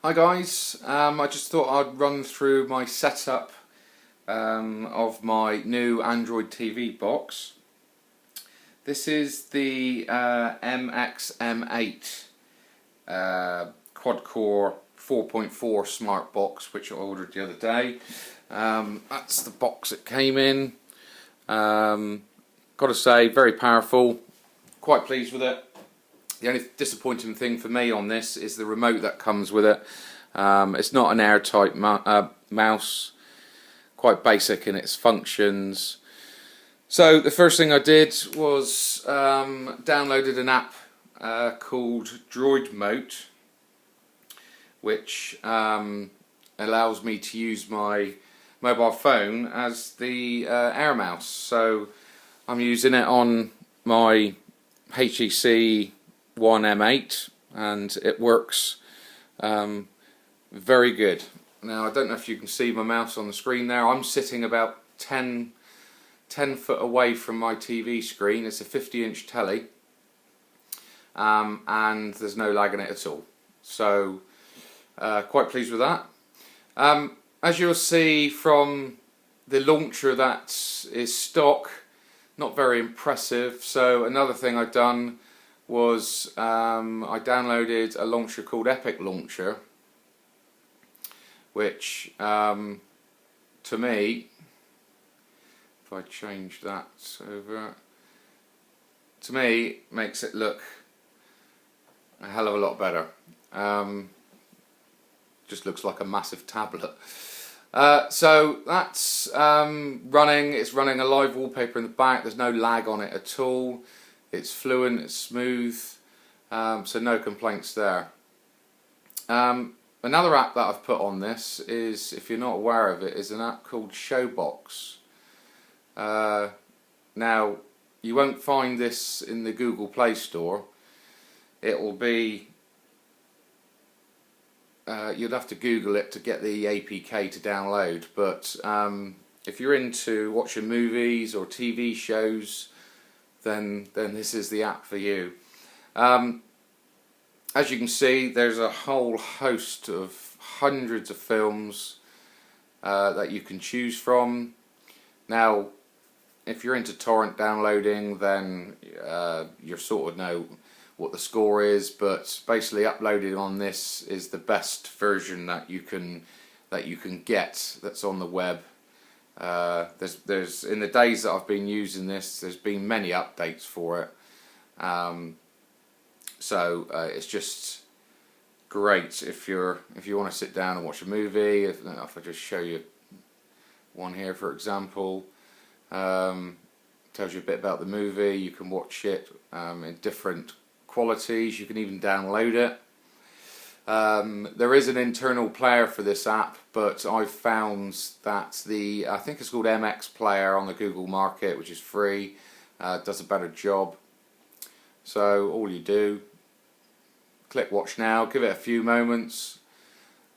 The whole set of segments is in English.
Hi guys, I just thought I'd run through my setup of my new Android TV box. This is the MXM8 quad-core 4.4 smart box, which I ordered the other day. That's the box it came in. Got to say, very powerful, quite pleased with it. The only disappointing thing for me on this is the remote that comes with it. It's not an airtight mouse, quite basic in its functions. So the first thing I did was downloaded an app called Droidmote, which allows me to use my mobile phone as the air mouse. So I'm using it on my HTC One M8 and it works very good. Now I don't know if you can see my mouse on the screen there. I'm sitting about 10 foot away from my TV screen. It's a 50-inch telly and there's no lag in it at all. So quite pleased with that. As you'll see from the launcher that is stock, not very impressive. So another thing I've done was I downloaded a launcher called Epic Launcher, which to me, if I change that over, to me makes it look a hell of a lot better. Just looks like a massive tablet. So that's running. It's running a live wallpaper in the back. There's no lag on it at all. It's fluent, it's smooth, so no complaints there. Another app that I've put on this is, if you're not aware of it, is an app called Showbox. Now, you won't find this in the Google Play Store. It will be, you'd have to Google it to get the APK to download, but if you're into watching movies or TV shows, then this is the app for you. As you can see, there's a whole host of hundreds of films that you can choose from. Now, if you're into torrent downloading, then you sort of know what the score is, but basically uploading on this is the best version that you can get that's on the web. There's in the days that I've been using this, there's been many updates for it, so it's just great if you want to sit down and watch a movie. If I just show you one here, for example, tells you a bit about the movie. You can watch it in different qualities. You can even download it. There is an internal player for this app, but I've found that I think it's called MX Player on the Google Market, which is free, does a better job. So all you do, click watch now, give it a few moments,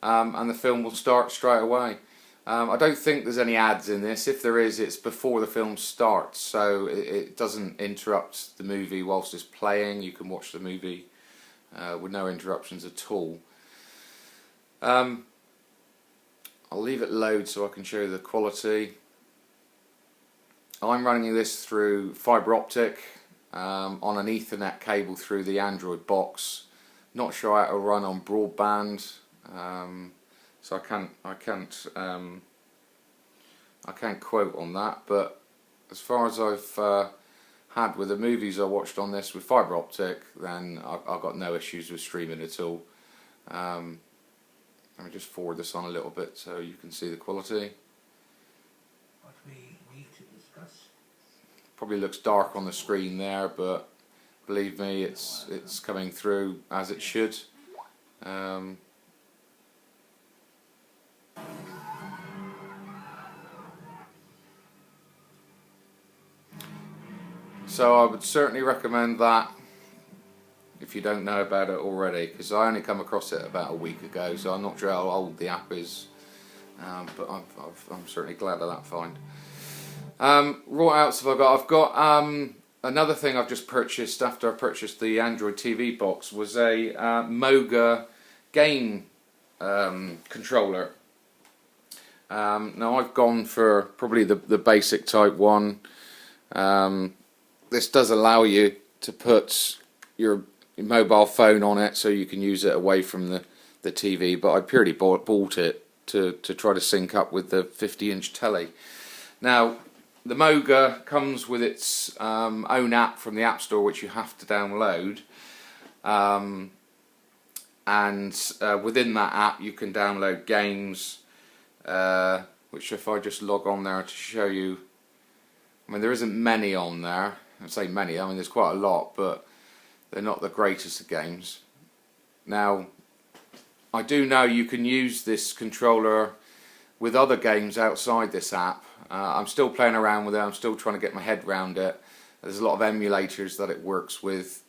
and the film will start straight away. I don't think there's any ads in this. If there is, it's before the film starts, so it doesn't interrupt the movie whilst it's playing. You can watch the movie with no interruptions at all. I'll leave it load so I can show you the quality. I'm running this through fibre optic on an Ethernet cable through the Android box. Not sure how to run on broadband, so I can't quote on that. But as far as I've had with the movies I watched on this with fibre optic, then I've got no issues with streaming at all. Let me just forward this on a little bit so you can see the quality. What we need to discuss. Probably looks dark on the screen there, but believe me, it's coming through as it should. So I would certainly recommend that if you don't know about it already, because I only come across it about a week ago, so I'm not sure how old the app is, but I'm certainly glad of that find. What else have I got? I've got another thing I've just purchased after I purchased the Android TV box was a Moga game controller. Now I've gone for probably the basic type one. This does allow you to put your mobile phone on it so you can use it away from the TV, but I purely bought it to try to sync up with the 50-inch telly. Now the Moga comes with its own app from the App Store, which you have to download, and within that app you can download games, which if I just log on there to show you, I mean there isn't many on there. I say many, I mean there's quite a lot, but they're not the greatest of games. Now I do know you can use this controller with other games outside this app. I'm still playing around with it, I'm still trying to get my head around it. There's a lot of emulators that it works with,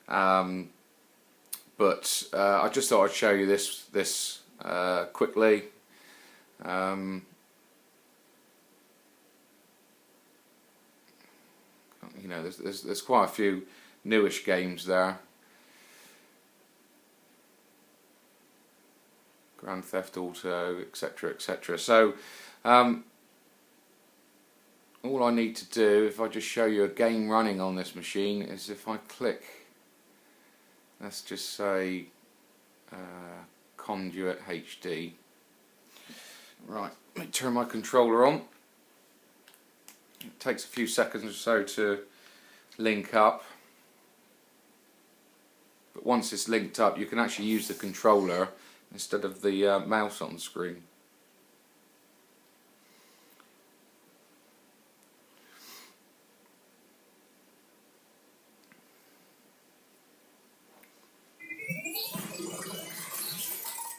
but I just thought I'd show you this quickly. You know, there's quite a few newish games there. Grand Theft Auto, etc, etc. So all I need to do, if I just show you a game running on this machine, is if I click, let's just say Conduit HD. Right, let me turn my controller on. It takes a few seconds or so to link up, but once it's linked up you can actually use the controller instead of the mouse on the screen.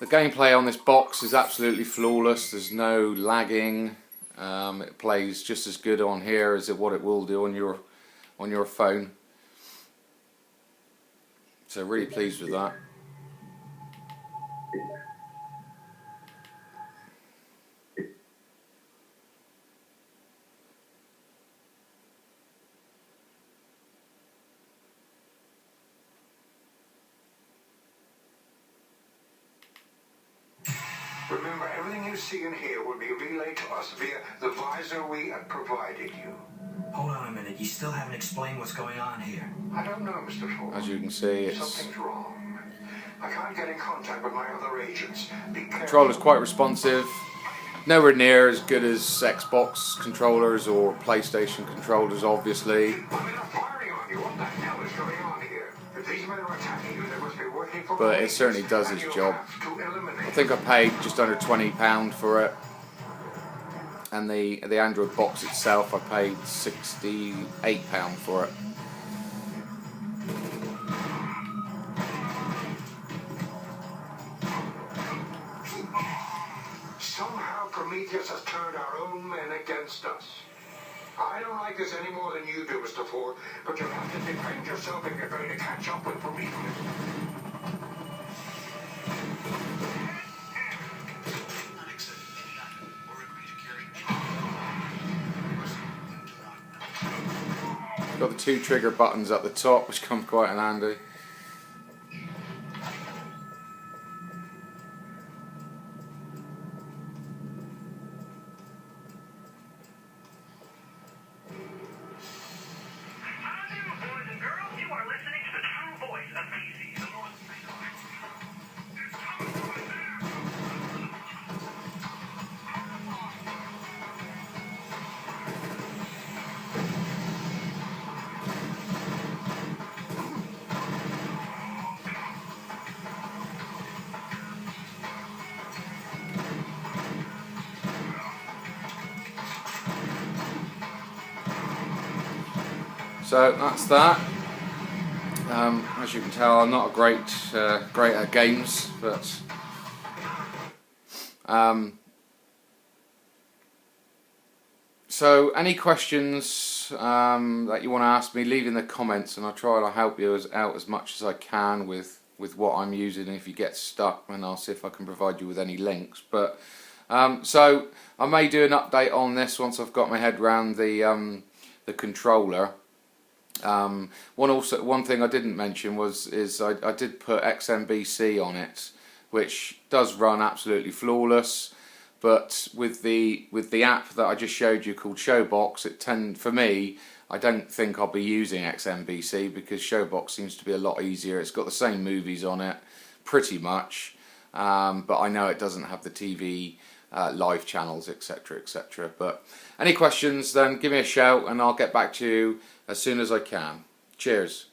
The gameplay on this box is absolutely flawless. There's no lagging. It plays just as good on here as what it will do on your phone. So really pleased with that. Remember, everything you see and hear will be relayed to us via the visor we have provided you. Hold on a minute, you still haven't explained what's going on here. I don't know, Mr. Ford. As you can see, something's wrong. I can't get in contact with my other agents. Be careful. Controller's quite responsive. Nowhere near as good as Xbox controllers or PlayStation controllers, obviously. I mean, I'm firing on you. What the hell is going on here? If these men are attacking you, they must be working for But it police, certainly does and its you'll job. have to eliminate I think I paid just under £20 for it, and the Android box itself I paid £68 for it. Somehow Prometheus has turned our own men against us. I don't like this any more than you do, Mr. Ford, but you'll have to defend yourself if you're going to catch up with Prometheus. Got the two trigger buttons at the top, which come quite in handy. So that's that. As you can tell, I'm not a great at games, but so any questions that you want to ask me, leave in the comments, and I'll try to help you out as much as I can with what I'm using. If you get stuck, then I'll see if I can provide you with any links. But so I may do an update on this once I've got my head around the controller. One thing I didn't mention is I did put XMBC on it, which does run absolutely flawless. But with the app that I just showed you called Showbox, for me, I don't think I'll be using XMBC because Showbox seems to be a lot easier. It's got the same movies on it, pretty much, but I know it doesn't have the TV live channels, etc., etc. But any questions, then give me a shout and I'll get back to you as soon as I can. Cheers.